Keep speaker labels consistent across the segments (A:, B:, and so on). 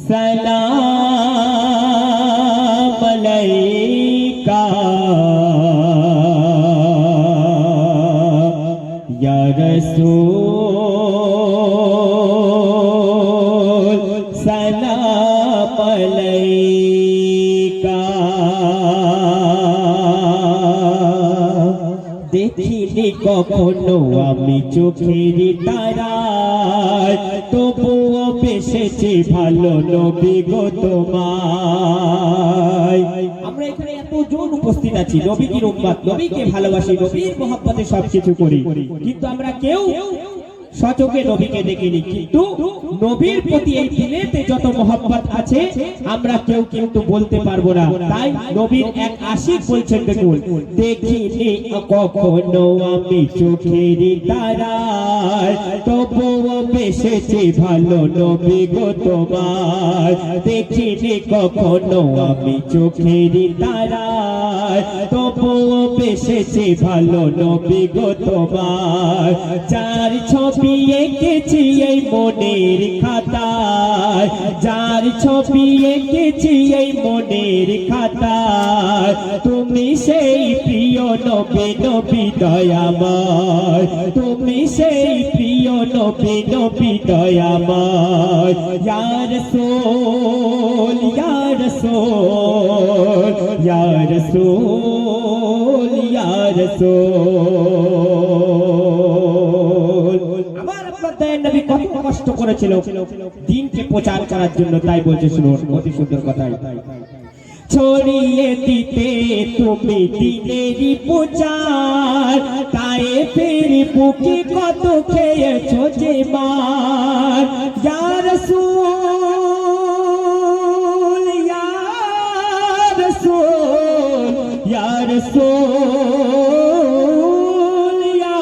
A: सलाम अलैका या रसूल सलाम अलैका। দেখিনি কখনো আমি চোখের তারায়, তবুও বেসেছি ভালো নবী গো তোমায়। আমরা এখানে এতজন উপস্থিত আছি, নবীর উম্মত, নবীকে ভালোবাসি, নবীর মহব্বতে সবকিছু করি, কিন্তু আমরা কেউ সচকে নবীকে দেখিনি। কিন্তু নবীর প্রতি এই দিলেতে যত মহব্বত আছে আমরা কেউ কিন্তু বলতে পারবো না। তাই নবীর এক আশিক বলছেন, দেখুন, দেখিনি কখনো আমি চোখের তারায়, তবুও বেসেছি ভালো নবী গো তোমার। দেখিনি কখনো আমি চোখের তারায়, তবুও বেসেছি ভালো নবী গো তোমার। যার ছবি এঁকেছি এই মনের খাতায়, যার ছবি এঁকেছি এই মনের খাতায়, তুমি সেই প্রিয় নবী নবী দয়াময়, তুমি সেই প্রিয় নবী নবী দয়াময়। ইয়া রাসূল ইয়া রাসূল ইয়া রাসূল ইয়া রাসূল। আমার আপনাদের নবী কত কষ্ট করেছিল দিনকে প্রচার করার জন্য, তাই বলছে শুনুন অতি সুন্দর কথাই। ছড়িয়ে দিতে তুমি দিনেরই প্রচার, তায়েফের বুকে কত খেয়েছো যে মার। ইয়া রাসূল ইয়া রাসূল ইয়া রাসূল ইয়া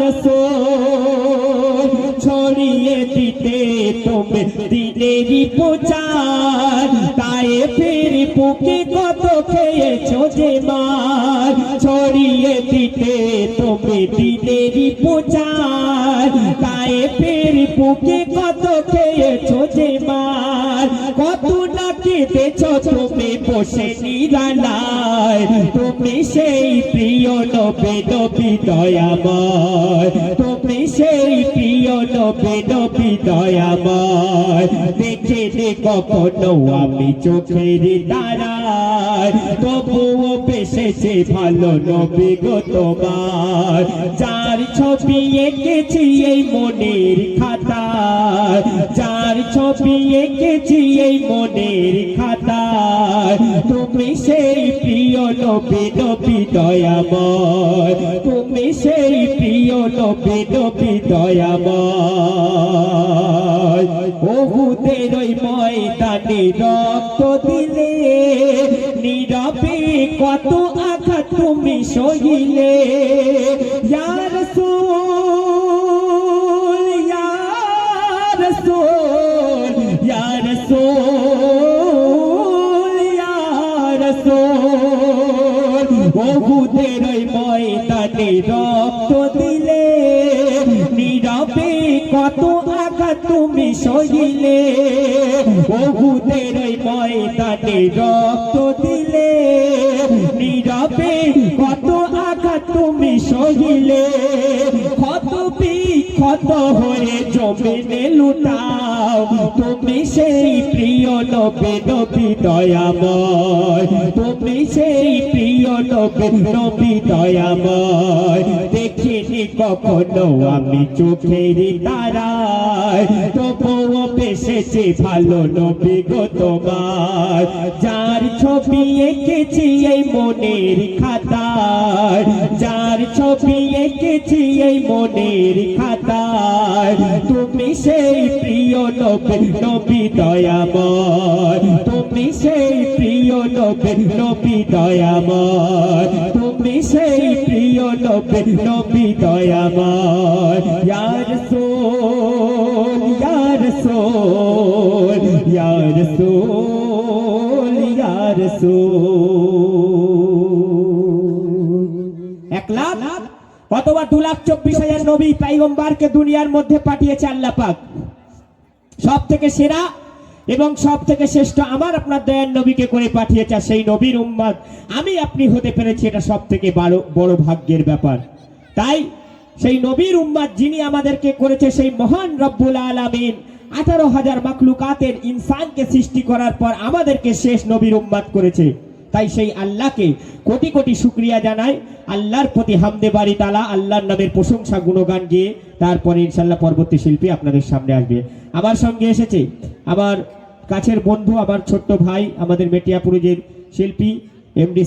A: রাসূল। ছড়িয়ে দিতে তুমি দিনেরই প্রচার, তায়েফের বুকে কত খেয়েছো যে মার। ছড়িয়ে দিতে তুমি দিনেরই প্রচার, তায়েফের বুকে কত খেয়েছো যে মার। কত না কেঁদেছো তুমি বসে নিরালায়, তুমি সেই প্রিয় নবী নবী দয়াময়, তুমি সেই প্রিয় নবী নবী দয়াময়। দেখিনি কখনো আমি চোখের তারায়, তবুও বেসেছি ভালো নবী গো তোমার। যার ছবি এঁকেছি এই মনের খাতায়, যার ছবি এঁকেছি এই মনের খাতায়, তুমি সেই প্রিয় নবী নবী দয়াময়, তুমি সেই প্রিয় নবী নবী দয়াময়। ওহুদের ওই ময়দানে রক্ত দিলে, নীরবে কত আঘাত তুমি সহিলে। ইয়া রাসূল ইয়া রাসূল ইয়া রাসূল ইয়া রাসূল। ওহুদের ওই ময়দানে রক্ত দিলে, নীরবে কত আঘাত তুমি সহিলে। ওহুদের ওই ময়দানে রক্ত দিলে, নীরবে কত আঘাত তুমি সহিলে। ক্ষত বিক্ষত হয়ে জমিনে লুটাও, তুমি সেই প্রিয় নবী নবী দয়াময়, তুমি সেই প্রিয় নবী নবী দয়াময়। দেখিনি কখনো আমি চোখের তারায়, তবুও বেসেছি ভালো নবী গো তোমার। যার ছবি এঁকেছি এই মনের খাতায়, যার ছবি এঁকেছি এই মনের খাতায়, তুমি সেই প্রিয় নবী নবী দয়াময়, তুমি সেই প্রিয় নবী নবী দয়াময়, তুমি সেই প্রিয় নবী নবী দয়াময়। ইয়া রাসূল ইয়া রাসূল ইয়া রাসূল ইয়া রাসূল। 1,00,000 কতবার 2,24,000 নবী পয়গম্বরকে দুনিয়ার মধ্যে পাঠিয়েছে আল্লাহ পাক। সব থেকে সেরা এবং সব থেকে শ্রেষ্ঠ আমার আপনার দয়ার নবীকে করে পাঠিয়েছে, সেই নবীর উম্মত আমি আপনি হতে পেরেছি, এটা সব থেকে বড় ভাগ্যের ব্যাপার। তাই সেই নবীর উম্মত যিনি আমাদেরকে করেছে, সেই মহান রব্বুল আলামিন 18,000 মাখলুকাতের ইনসানকে সৃষ্টি করার পর আমাদেরকে শেষ নবীর উম্মত করেছে। তাই সেই আল্লাহকে কোটি কোটি শুকরিয়া জানাই, আল্লাহর প্রতি হামদে বাড়ি তালা, আল্লাহর নামের প্রশংসা গুণগান গিয়ে তারপরে ইনশাল্লাহ পরবর্তী শিল্পী আপনাদের সামনে আসবে। আমার সঙ্গে এসেছে আমার কাছের বন্ধু, আমার ছোট্ট ভাই, আমাদের মেটিয়াপুরের শিল্পী এমডি